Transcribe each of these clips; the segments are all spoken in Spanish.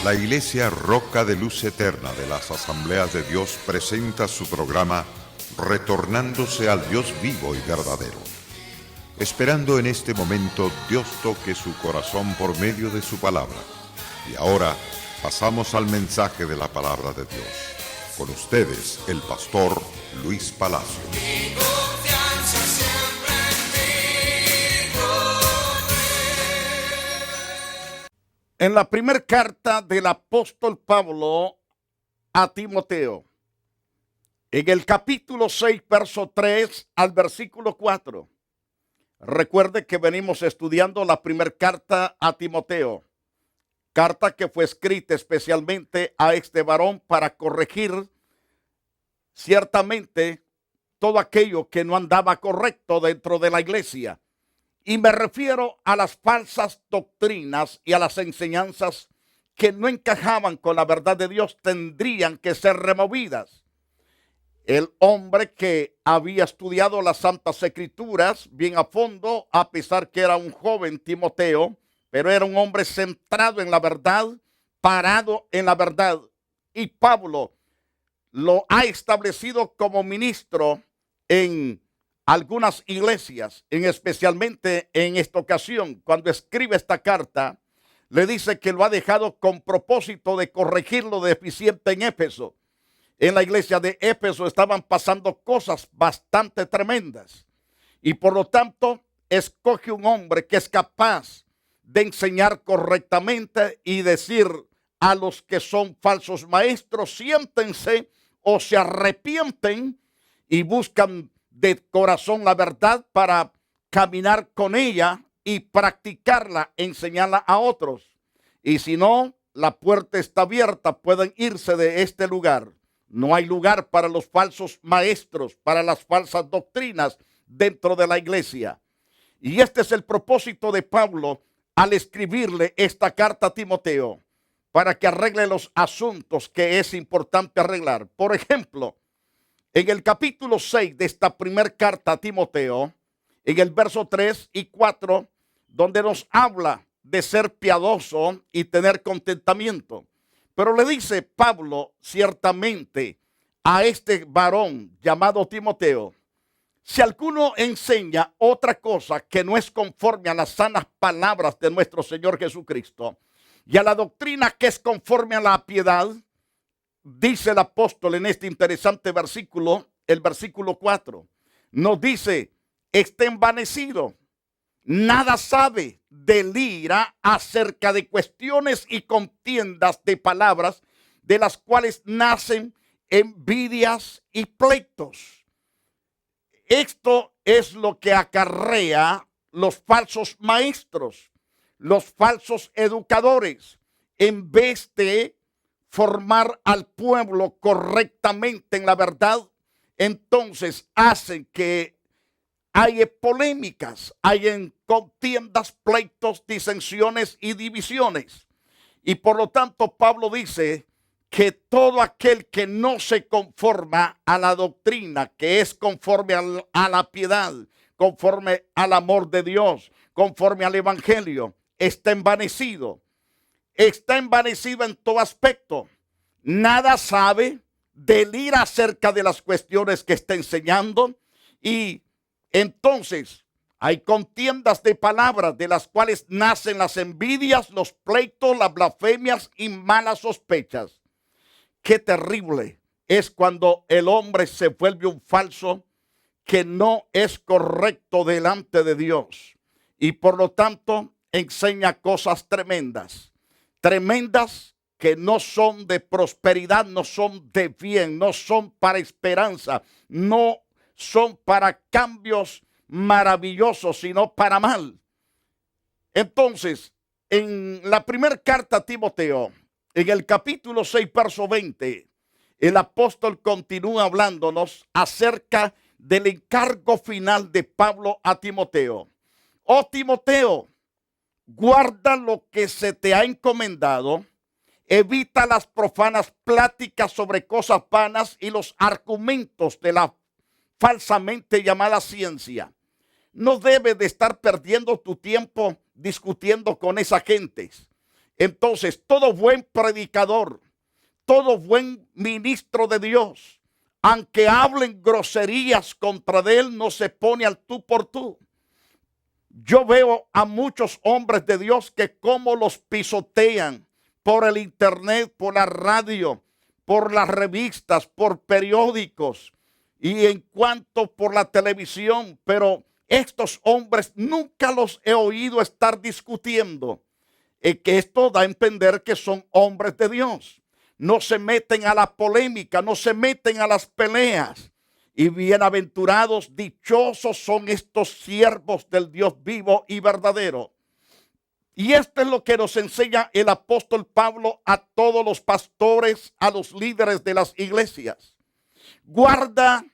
La Iglesia Roca de Luz Eterna de las Asambleas de Dios presenta su programa Retornándose al Dios vivo y verdadero. Esperando en este momento Dios toque su corazón por medio de su palabra. Y ahora pasamos al mensaje de la palabra de Dios. Con ustedes, el pastor Luis Palacio. En la primera carta del apóstol Pablo a Timoteo, en el capítulo 6, verso 3 al versículo 4. Recuerde que venimos estudiando la primera carta a Timoteo, carta que fue escrita especialmente a este varón para corregir ciertamente todo aquello que no andaba correcto dentro de la iglesia. Y me refiero a las falsas doctrinas y a las enseñanzas que no encajaban con la verdad de Dios, tendrían que ser removidas. El hombre que había estudiado las Santas Escrituras bien a fondo, a pesar que era un joven Timoteo, pero era un hombre centrado en la verdad, parado en la verdad. Y Pablo lo ha establecido como ministro en algunas iglesias, especialmente en esta ocasión, cuando escribe esta carta, le dice que lo ha dejado con propósito de corregir lo deficiente en Éfeso. En la iglesia de Éfeso estaban pasando cosas bastante tremendas y por lo tanto escoge un hombre que es capaz de enseñar correctamente y decir a los que son falsos maestros, siéntense o se arrepienten y buscan de corazón la verdad para caminar con ella y practicarla, enseñarla a otros. Y si no, la puerta está abierta, pueden irse de este lugar. No hay lugar para los falsos maestros, para las falsas doctrinas dentro de la iglesia. Y este es el propósito de Pablo al escribirle esta carta a Timoteo, para que arregle los asuntos que es importante arreglar. Por ejemplo, en el capítulo 6 de esta primera carta a Timoteo, en el verso 3 y 4, donde nos habla de ser piadoso y tener contentamiento. Pero le dice Pablo ciertamente a este varón llamado Timoteo: si alguno enseña otra cosa que no es conforme a las sanas palabras de nuestro Señor Jesucristo y a la doctrina que es conforme a la piedad, dice el apóstol en este interesante versículo, el versículo 4, nos dice: está envanecido, nada sabe, delira acerca de cuestiones y contiendas de palabras, de las cuales nacen envidias y pleitos. Esto es lo que acarrea los falsos maestros, los falsos educadores. En vez de formar al pueblo correctamente en la verdad, entonces hacen que hay polémicas, hay contiendas, pleitos, disensiones y divisiones. Y por lo tanto Pablo dice que todo aquel que no se conforma a la doctrina, que es conforme a la piedad, conforme al amor de Dios, conforme al evangelio, está envanecido. Está envanecido en todo aspecto. Nada sabe, delira acerca de las cuestiones que está enseñando. Y entonces hay contiendas de palabras, de las cuales nacen las envidias, los pleitos, las blasfemias y malas sospechas. Qué terrible es cuando el hombre se vuelve un falso que no es correcto delante de Dios y por lo tanto enseña cosas tremendas. Tremendas que no son de prosperidad, no son de bien, no son para esperanza, no son para cambios maravillosos, sino para mal. Entonces, en la primera carta a Timoteo, en el capítulo 6, verso 20, el apóstol continúa hablándonos acerca del encargo final de Pablo a Timoteo. Oh Timoteo, guarda lo que se te ha encomendado, evita las profanas pláticas sobre cosas vanas y los argumentos de la falsamente llamada ciencia. No debes de estar perdiendo tu tiempo discutiendo con esas gentes. Entonces, todo buen predicador, todo buen ministro de Dios, aunque hablen groserías contra él, no se pone al tú por tú. Yo veo a muchos hombres de Dios que como los pisotean por el internet, por la radio, por las revistas, por periódicos y en cuanto por la televisión, pero estos hombres nunca los he oído estar discutiendo. Que esto da a entender que son hombres de Dios. No se meten a la polémica, no se meten a las peleas. Y bienaventurados, dichosos son estos siervos del Dios vivo y verdadero. Y esto es lo que nos enseña el apóstol Pablo a todos los pastores, a los líderes de las iglesias. Guarda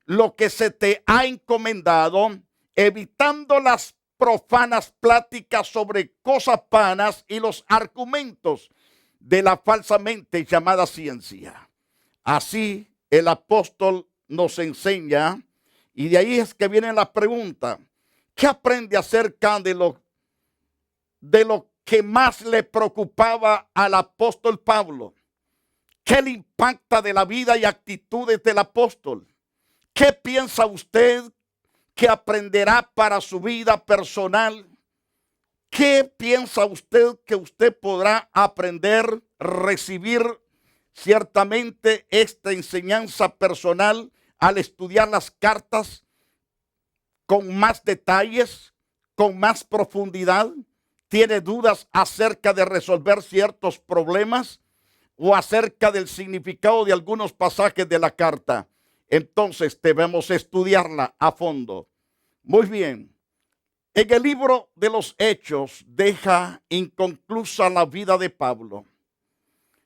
lo que se te ha encomendado, evitando las profanas pláticas sobre cosas vanas y los argumentos de la falsamente llamada ciencia. Así el apóstol nos enseña, y de ahí es que viene la pregunta: ¿qué aprende acerca de lo que más le preocupaba al apóstol Pablo? ¿Qué le impacta de la vida y actitudes del apóstol? ¿Qué piensa usted que aprenderá para su vida personal? ¿Qué piensa usted que usted podrá aprender, recibir ciertamente esta enseñanza personal al estudiar las cartas con más detalles, con más profundidad? ¿Tiene dudas acerca de resolver ciertos problemas o acerca del significado de algunos pasajes de la carta? Entonces debemos estudiarla a fondo. Muy bien. En el libro de los Hechos deja inconclusa la vida de Pablo.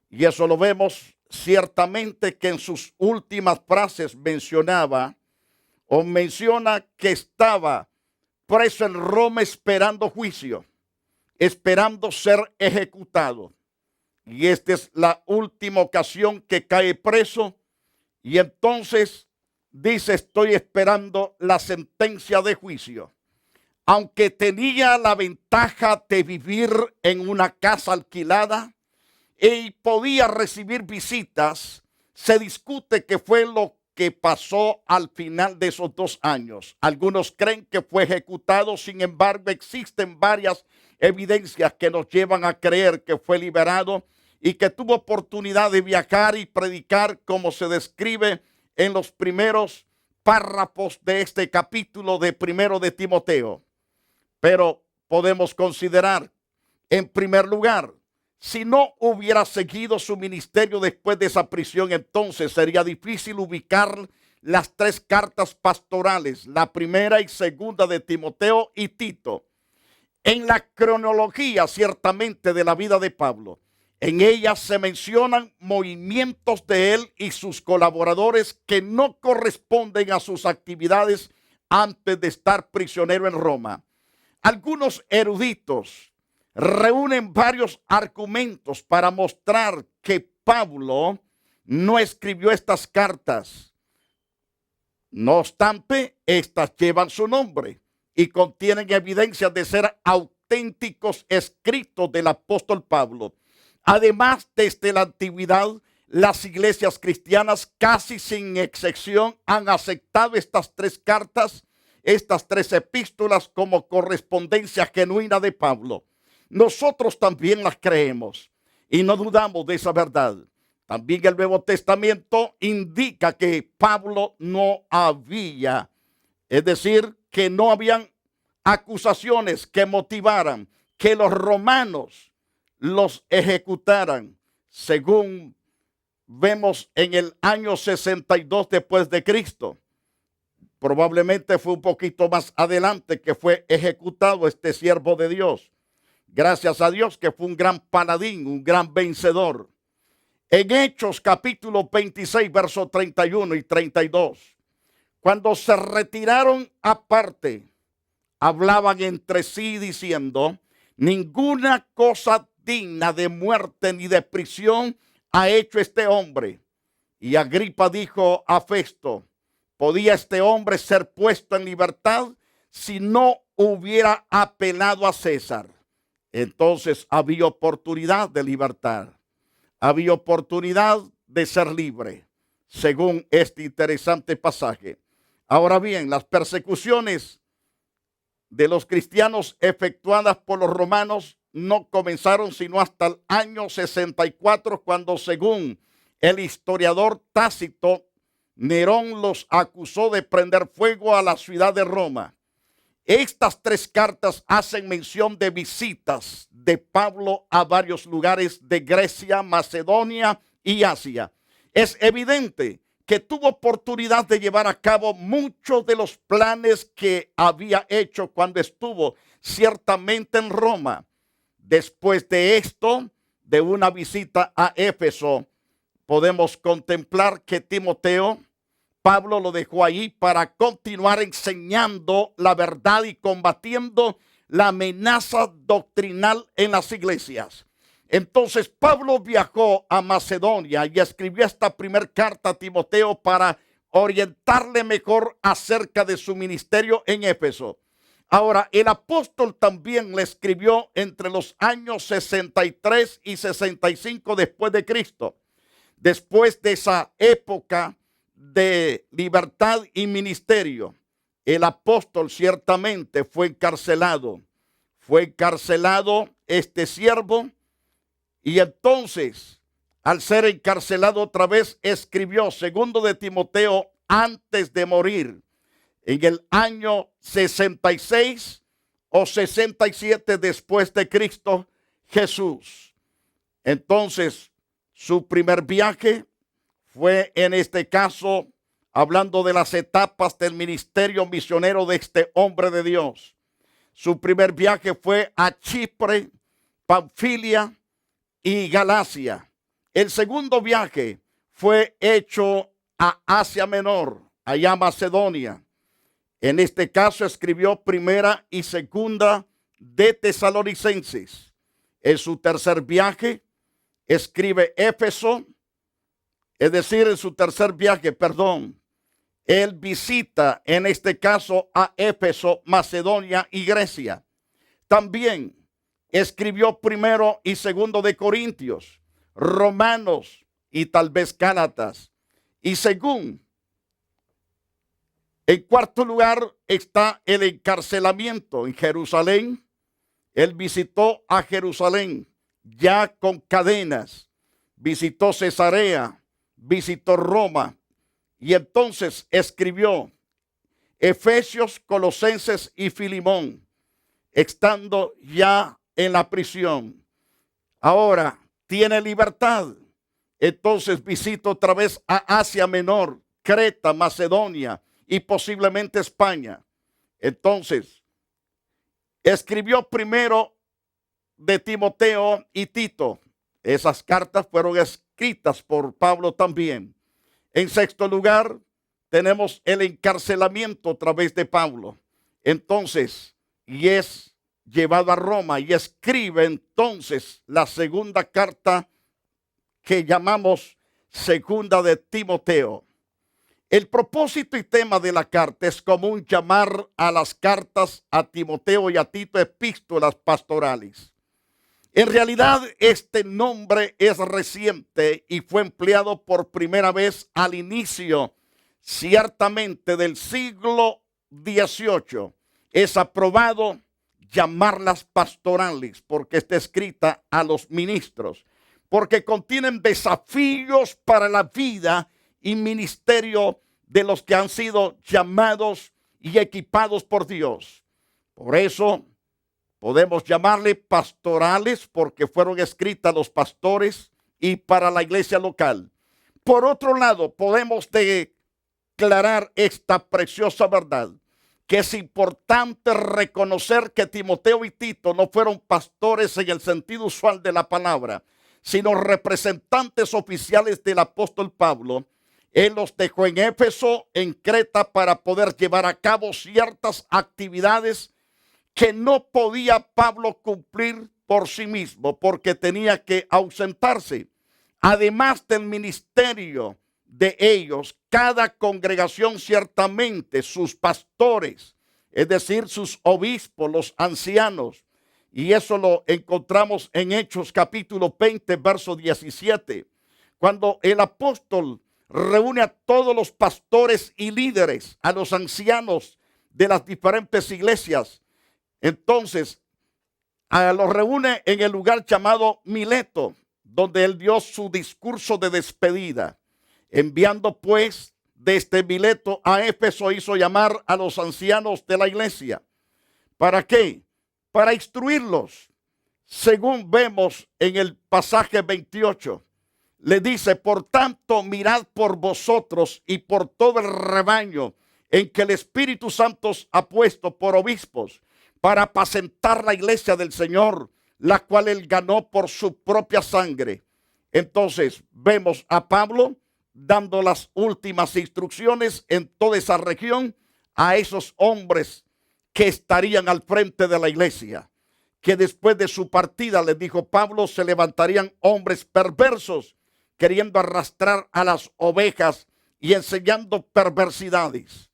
Y eso lo vemos ciertamente que en sus últimas frases menciona que estaba preso en Roma esperando juicio, esperando ser ejecutado. Y esta es la última ocasión que cae preso. Y entonces dice: estoy esperando la sentencia de juicio. Aunque tenía la ventaja de vivir en una casa alquilada y podía recibir visitas, se discute qué fue lo que pasó al final de esos 2 años. Algunos creen que fue ejecutado, sin embargo, existen varias evidencias que nos llevan a creer que fue liberado y que tuvo oportunidad de viajar y predicar, como se describe en los primeros párrafos de este capítulo de 1 de Timoteo. Pero podemos considerar, en primer lugar, si no hubiera seguido su ministerio después de esa prisión, entonces sería difícil ubicar las 3 cartas pastorales, la primera y segunda de Timoteo y Tito, en la cronología ciertamente de la vida de Pablo. En ellas se mencionan movimientos de él y sus colaboradores que no corresponden a sus actividades antes de estar prisionero en Roma. Algunos eruditos reúnen varios argumentos para mostrar que Pablo no escribió estas cartas. No obstante, estas llevan su nombre y contienen evidencias de ser auténticos escritos del apóstol Pablo. Además, desde la antigüedad, las iglesias cristianas, casi sin excepción, han aceptado estas 3 cartas, estas 3 epístolas, como correspondencia genuina de Pablo. Nosotros también las creemos y no dudamos de esa verdad. También el Nuevo Testamento indica que Pablo no había, es decir, que no habían acusaciones que motivaran que los romanos los ejecutaran, según vemos en el año 62 después de Cristo. Probablemente fue un poquito más adelante que fue ejecutado este siervo de Dios. Gracias a Dios que fue un gran paladín, un gran vencedor. En Hechos capítulo 26, versos 31 y 32, cuando se retiraron aparte, hablaban entre sí diciendo: ninguna cosa digna de muerte ni de prisión ha hecho este hombre. Y Agripa dijo a Festo: ¿podía este hombre ser puesto en libertad si no hubiera apelado a César? entonces había oportunidad de libertad. Había oportunidad de ser libre, según este interesante pasaje. Ahora bien, las persecuciones de los cristianos efectuadas por los romanos no comenzaron sino hasta el año 64, cuando, según el historiador Tácito, Nerón los acusó de prender fuego a la ciudad de Roma. Estas tres cartas hacen mención de visitas de Pablo a varios lugares de Grecia, Macedonia y Asia. Es evidente que tuvo oportunidad de llevar a cabo muchos de los planes que había hecho cuando estuvo ciertamente en Roma. Después de esto, de una visita a Éfeso, podemos contemplar que Timoteo, Pablo lo dejó ahí para continuar enseñando la verdad y combatiendo la amenaza doctrinal en las iglesias. Entonces Pablo viajó a Macedonia y escribió esta primera carta a Timoteo para orientarle mejor acerca de su ministerio en Éfeso. Ahora, el apóstol también le escribió entre los años 63 y 65 después de Cristo. Después de esa época de libertad y ministerio, el apóstol ciertamente fue encarcelado. Fue encarcelado este siervo, y entonces, al ser encarcelado otra vez, escribió segundo de Timoteo antes de morir, en el año 66 o 67 después de Cristo Jesús. Entonces, su primer viaje fue, en este caso, hablando de las etapas del ministerio misionero de este hombre de Dios. Su primer viaje fue a Chipre, Panfilia y Galacia. El segundo viaje fue hecho a Asia Menor, allá Macedonia. En este caso escribió primera y segunda de Tesalonicenses. En su tercer viaje escribe Éfeso, es decir, en su tercer viaje, él visita en este caso a Éfeso, Macedonia y Grecia. También escribió primero y segundo de Corintios, Romanos y tal vez Gálatas. Y en cuarto lugar está el encarcelamiento en Jerusalén. Él visitó a Jerusalén ya con cadenas, visitó Cesarea, visitó Roma, y entonces escribió Efesios, Colosenses y Filimón, estando ya en la prisión. Ahora tiene libertad. Entonces visita otra vez a Asia Menor, Creta, Macedonia y posiblemente España. Entonces escribió primero de Timoteo y Tito. Esas cartas fueron escritas por Pablo también. En sexto lugar, tenemos el encarcelamiento a través de Pablo. Entonces, y es llevado a Roma y escribe entonces la segunda carta que llamamos segunda de Timoteo. El propósito y tema de la carta es común llamar a las cartas a Timoteo y a Tito epístolas pastorales. En realidad, este nombre es reciente y fue empleado por primera vez al inicio, ciertamente, del siglo XVIII. Es aprobado llamarlas pastorales porque está escrita a los ministros, porque contienen desafíos para la vida y ministerio de los que han sido llamados y equipados por Dios. Por eso podemos llamarle pastorales, porque fueron escritas a los pastores y para la iglesia local. Por otro lado, podemos declarar esta preciosa verdad, que es importante reconocer que Timoteo y Tito no fueron pastores en el sentido usual de la palabra, sino representantes oficiales del apóstol Pablo. Él los dejó en Éfeso, en Creta, para poder llevar a cabo ciertas actividades que no podía Pablo cumplir por sí mismo, porque tenía que ausentarse. Además del ministerio de ellos, cada congregación ciertamente, sus pastores, es decir, sus obispos, los ancianos Y eso lo encontramos en Hechos capítulo 20, verso 17. Cuando el apóstol reúne a todos los pastores y líderes, a los ancianos de las diferentes iglesias. Entonces, los reúne en el lugar llamado Mileto, donde él dio su discurso de despedida. Enviando pues desde Mileto a Éfeso, hizo llamar a los ancianos de la iglesia. ¿Para qué? Para instruirlos. Según vemos en el pasaje 28, le dice: por tanto, mirad por vosotros y por todo el rebaño en que el Espíritu Santo ha puesto por obispos, para apacentar la iglesia del Señor, la cual él ganó por su propia sangre. Entonces vemos a Pablo dando las últimas instrucciones en toda esa región a esos hombres que estarían al frente de la iglesia, que después de su partida, les dijo Pablo, se levantarían hombres perversos queriendo arrastrar a las ovejas y enseñando perversidades.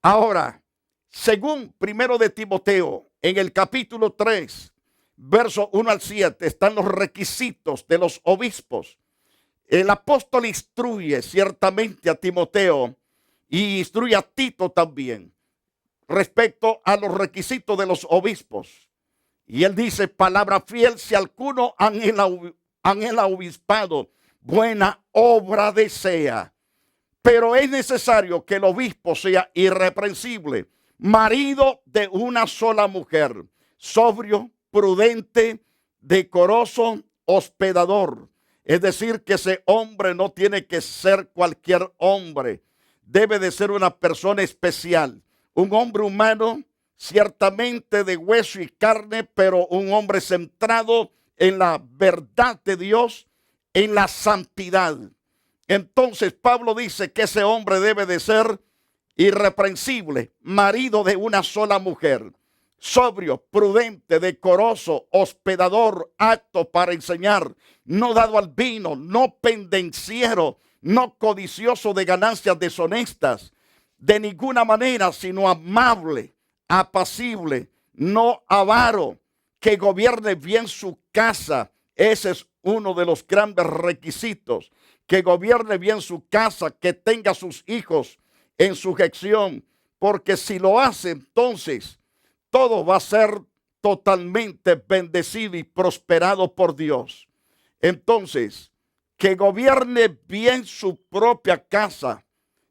Ahora, según 1 de Timoteo, en el capítulo 3, verso 1 al 7, están los requisitos de los obispos. El apóstol instruye ciertamente a Timoteo y instruye a Tito también respecto a los requisitos de los obispos. Y él dice: palabra fiel, si alguno anhela obispado, buena obra desea. Pero es necesario que el obispo sea irreprensible, marido de una sola mujer, sobrio, prudente, decoroso, hospedador. Es decir, que ese hombre no tiene que ser cualquier hombre. Debe de ser una persona especial, un hombre humano, ciertamente de hueso y carne, pero un hombre centrado en la verdad de Dios, en la santidad. Entonces Pablo dice que ese hombre debe de ser irreprensible, marido de una sola mujer, sobrio, prudente, decoroso, hospedador, apto para enseñar, no dado al vino, no pendenciero, no codicioso de ganancias deshonestas, de ninguna manera, sino amable, apacible, no avaro, que gobierne bien su casa. Ese es uno de los grandes requisitos, que gobierne bien su casa, que tenga a sus hijos en sujeción, porque si lo hace, entonces todo va a ser totalmente bendecido y prosperado por Dios. Entonces, que gobierne bien su propia casa.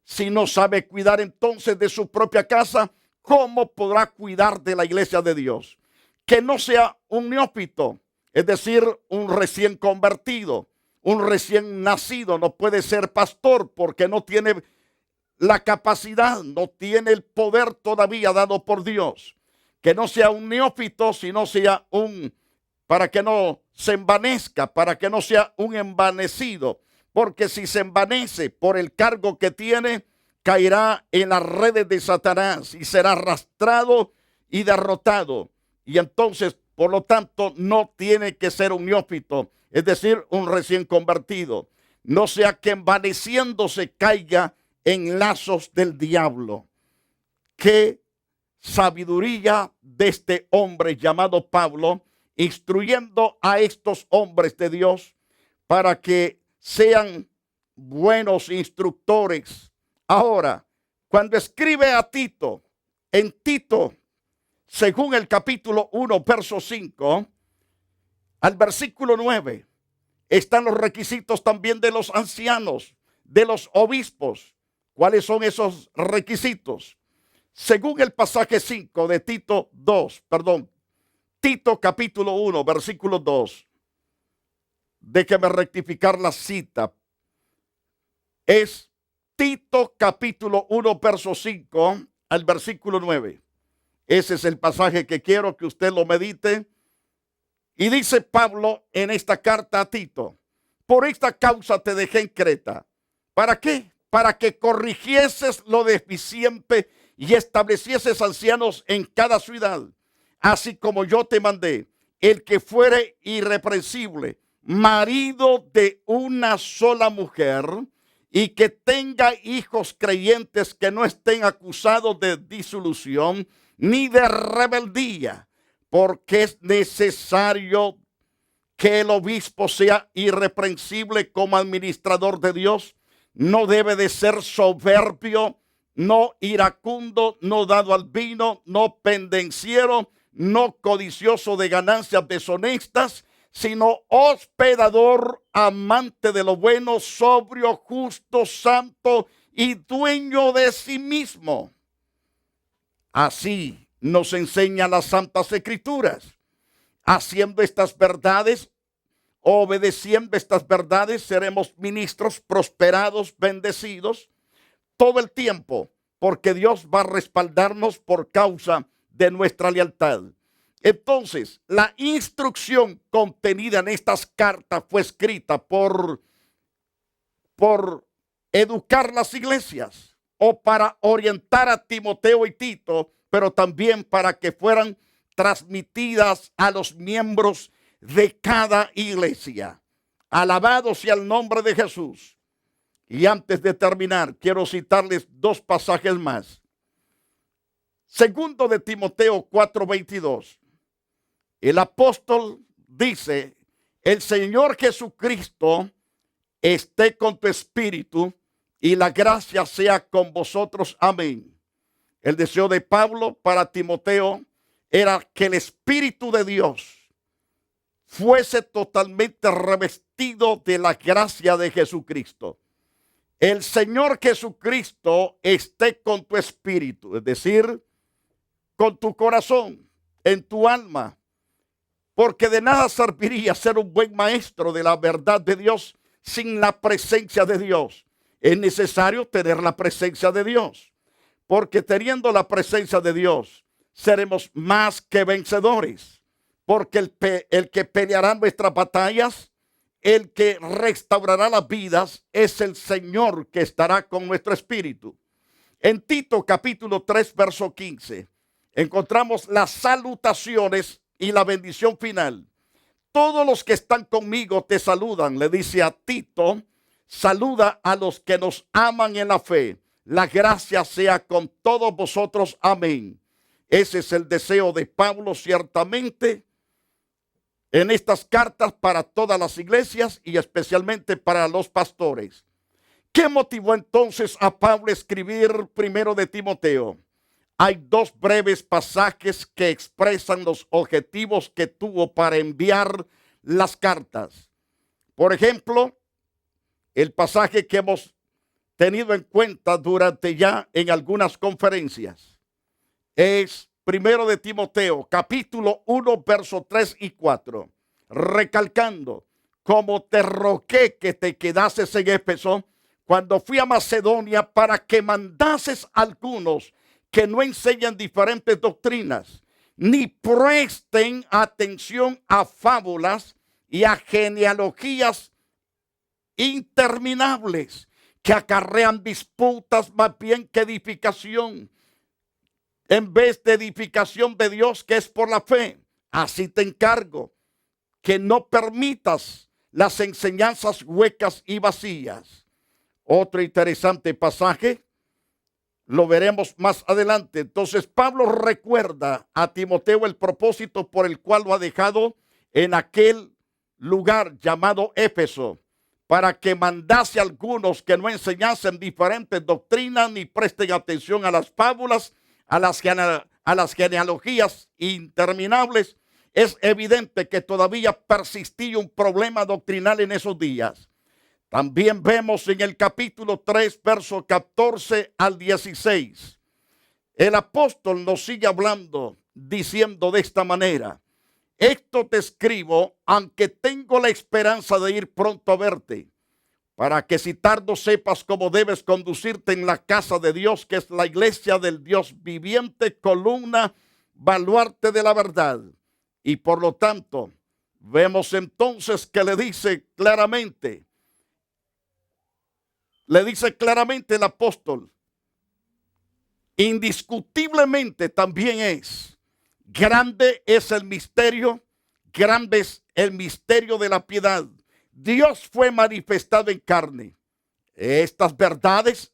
Si no sabe cuidar entonces de su propia casa, ¿cómo podrá cuidar de la iglesia de Dios? Que no sea un neófito, es decir, un recién convertido, un recién nacido. No puede ser pastor porque no tiene la capacidad, no tiene el poder todavía dado por Dios. Que no sea un neófito, sino sea para que no se envanezca, para que no sea un envanecido. Porque si se envanece por el cargo que tiene, caerá en las redes de Satanás y será arrastrado y derrotado. Y entonces, por lo tanto, no tiene que ser un neófito, es decir, un recién convertido. No sea que envaneciéndose caiga en lazos del diablo. Qué sabiduría de este hombre llamado Pablo, instruyendo a estos hombres de Dios para que sean buenos instructores. Ahora, cuando escribe a Tito, en Tito, según el capítulo 1, verso 5, al versículo 9, están los requisitos también de los ancianos, de los obispos. ¿Cuáles son esos requisitos? Según el pasaje 5 de Tito capítulo 1, versículo 2. Déjeme rectificar la cita. Es Tito capítulo 1, verso 5 al versículo 9. Ese es el pasaje que quiero que usted lo medite. Y dice Pablo en esta carta a Tito: por esta causa te dejé en Creta. ¿Para qué? Para que corrigieses lo deficiente y establecieses ancianos en cada ciudad, así como yo te mandé. El que fuere irreprensible, marido de una sola mujer, y que tenga hijos creyentes que no estén acusados de disolución ni de rebeldía, porque es necesario que el obispo sea irreprensible como administrador de Dios. No debe de ser soberbio, no iracundo, no dado al vino, no pendenciero, no codicioso de ganancias deshonestas, sino hospedador, amante de lo bueno, sobrio, justo, santo y dueño de sí mismo. Así nos enseñan las Santas Escrituras. Haciendo estas verdades, obedeciendo estas verdades, seremos ministros prosperados, bendecidos todo el tiempo, porque Dios va a respaldarnos por causa de nuestra lealtad. Entonces, la instrucción contenida en estas cartas fue escrita por educar las iglesias o para orientar a Timoteo y Tito, pero también para que fueran transmitidas a los miembros de cada iglesia. Alabado sea el nombre de Jesús. Y antes de terminar, quiero citarles dos pasajes más. Segundo de Timoteo 4:22. El apóstol dice: el Señor Jesucristo esté con tu espíritu y la gracia sea con vosotros. Amén. El deseo de Pablo para Timoteo era que el Espíritu de Dios fuese totalmente revestido de la gracia de Jesucristo. El Señor Jesucristo esté con tu espíritu, es decir, con tu corazón, en tu alma, porque de nada serviría ser un buen maestro de la verdad de Dios sin la presencia de Dios. Es necesario tener la presencia de Dios, porque teniendo la presencia de Dios, seremos más que vencedores, porque el que peleará nuestras batallas, el que restaurará las vidas, es el Señor que estará con nuestro espíritu. En Tito capítulo 3, verso 15, encontramos las salutaciones y la bendición final. Todos los que están conmigo te saludan, le dice a Tito, saluda a los que nos aman en la fe. La gracia sea con todos vosotros. Amén. Ese es el deseo de Pablo, ciertamente, en estas cartas para todas las iglesias y especialmente para los pastores. ¿Qué motivó entonces a Pablo a escribir primero de Timoteo? Hay dos breves pasajes que expresan los objetivos que tuvo para enviar las cartas. Por ejemplo, el pasaje que hemos tenido en cuenta durante ya en algunas conferencias es primero de Timoteo, capítulo 1, versos 3 y 4, recalcando: como te rogué que te quedases en Éfeso cuando fui a Macedonia, para que mandases algunos que no enseñan diferentes doctrinas, ni presten atención a fábulas y a genealogías interminables que acarrean disputas más bien que edificación, en vez de edificación de Dios que es por la fe. Así te encargo que no permitas las enseñanzas huecas y vacías. Otro interesante pasaje lo veremos más adelante. Entonces Pablo recuerda a Timoteo el propósito por el cual lo ha dejado en aquel lugar llamado Éfeso, para que mandase a algunos que no enseñasen diferentes doctrinas ni presten atención a las fábulas, a las genealogías interminables. Es evidente que todavía persistía un problema doctrinal en esos días. También vemos en el capítulo 3, versos 14 al 16. El apóstol nos sigue hablando, diciendo de esta manera: esto te escribo, aunque tengo la esperanza de ir pronto a verte, para que si tardo sepas cómo debes conducirte en la casa de Dios, que es la iglesia del Dios viviente, columna, baluarte de la verdad. Y por lo tanto, vemos entonces que le dice claramente el apóstol: indiscutiblemente también grande es el misterio, grande es el misterio de la piedad. Dios fue manifestado en carne. Estas verdades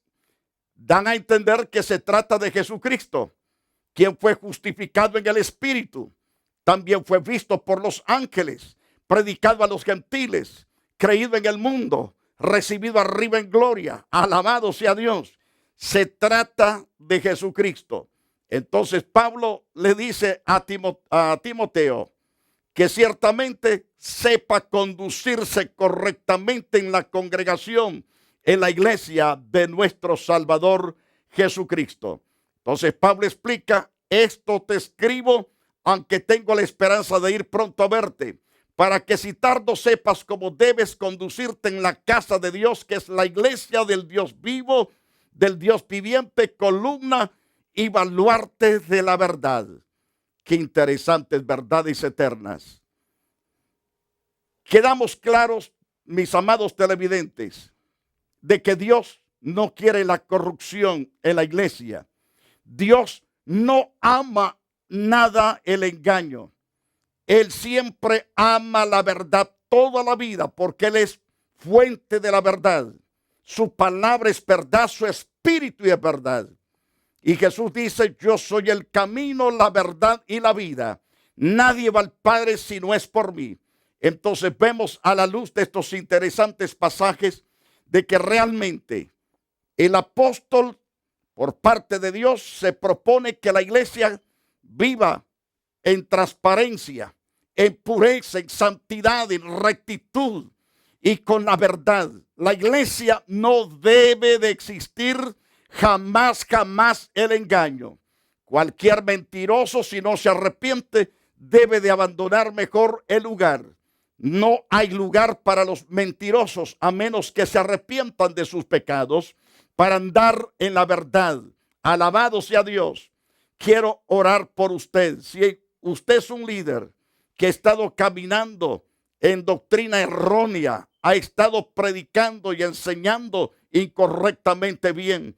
dan a entender que se trata de Jesucristo, quien fue justificado en el Espíritu, también fue visto por los ángeles, predicado a los gentiles, creído en el mundo, recibido arriba en gloria, alabado sea Dios. Se trata de Jesucristo. Entonces Pablo le dice a Timoteo que ciertamente sepa conducirse correctamente en la congregación, en la iglesia de nuestro Salvador Jesucristo. Entonces Pablo explica: esto te escribo, aunque tengo la esperanza de ir pronto a verte, para que si tardo sepas cómo debes conducirte en la casa de Dios, que es la iglesia del Dios vivo, del Dios viviente, columna y baluarte de la verdad. Qué interesantes verdades eternas. Quedamos claros, mis amados televidentes, de que Dios no quiere la corrupción en la iglesia. Dios no ama nada el engaño. Él siempre ama la verdad toda la vida, porque Él es fuente de la verdad. Su palabra es verdad, su espíritu es verdad. Y Jesús dice: yo soy el camino, la verdad y la vida. Nadie va al Padre si no es por mí. Entonces vemos a la luz de estos interesantes pasajes de que realmente el apóstol, por parte de Dios, se propone que la iglesia viva en transparencia, en pureza, en santidad, en rectitud y con la verdad. La iglesia no debe de existir jamás el engaño. Cualquier mentiroso, si no se arrepiente, debe de abandonar mejor el lugar. No hay lugar para los mentirosos, a menos que se arrepientan de sus pecados, para andar en la verdad. Alabado sea Dios. Quiero orar por usted. Si usted es un líder que ha estado caminando en doctrina errónea, ha estado predicando y enseñando incorrectamente bien,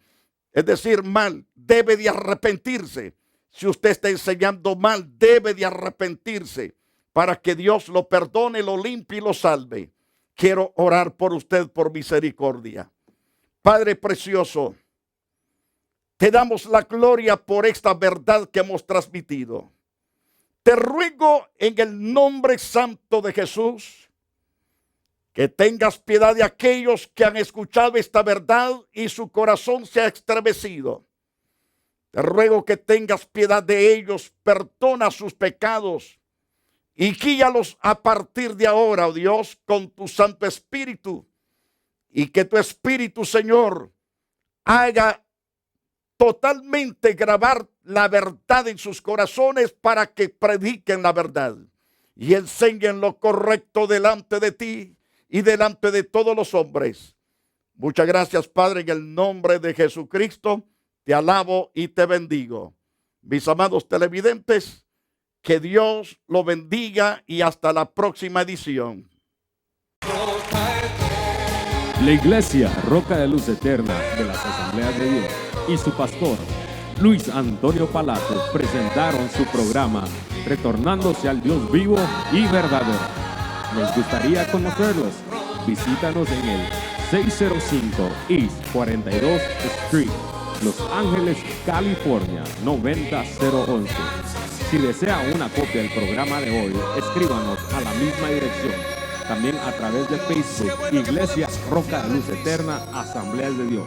es decir, mal, debe de arrepentirse. Si usted está enseñando mal, debe de arrepentirse para que Dios lo perdone, lo limpie y lo salve. Quiero orar por usted por misericordia. Padre precioso, te damos la gloria por esta verdad que hemos transmitido. Te ruego en el nombre santo de Jesús que tengas piedad de aquellos que han escuchado esta verdad y su corazón se ha estremecido. Te ruego que tengas piedad de ellos, perdona sus pecados y guíalos a partir de ahora, oh Dios, con tu Santo Espíritu. Y que tu Espíritu, Señor, haga totalmente grabar la verdad en sus corazones para que prediquen la verdad y enseñen lo correcto delante de ti y delante de todos los hombres. Muchas gracias, Padre, en el nombre de Jesucristo. Te alabo y te bendigo. Mis amados televidentes, que Dios lo bendiga y hasta la próxima edición. La Iglesia Roca de Luz Eterna de las Asambleas de Dios y su pastor Luis Antonio Palacio presentaron su programa Retornándose al Dios vivo y verdadero. Nos gustaría conocerlos. Visítanos en el 605 East 42 Street, Los Ángeles, California 90011. Si desea una copia del programa de hoy, escríbanos a la misma dirección. También a través de Facebook, Iglesia Roca de Luz Eterna, Asambleas de Dios.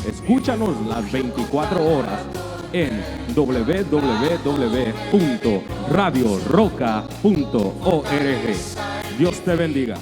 Escúchanos las 24 horas en www.radioroca.org. Dios te bendiga.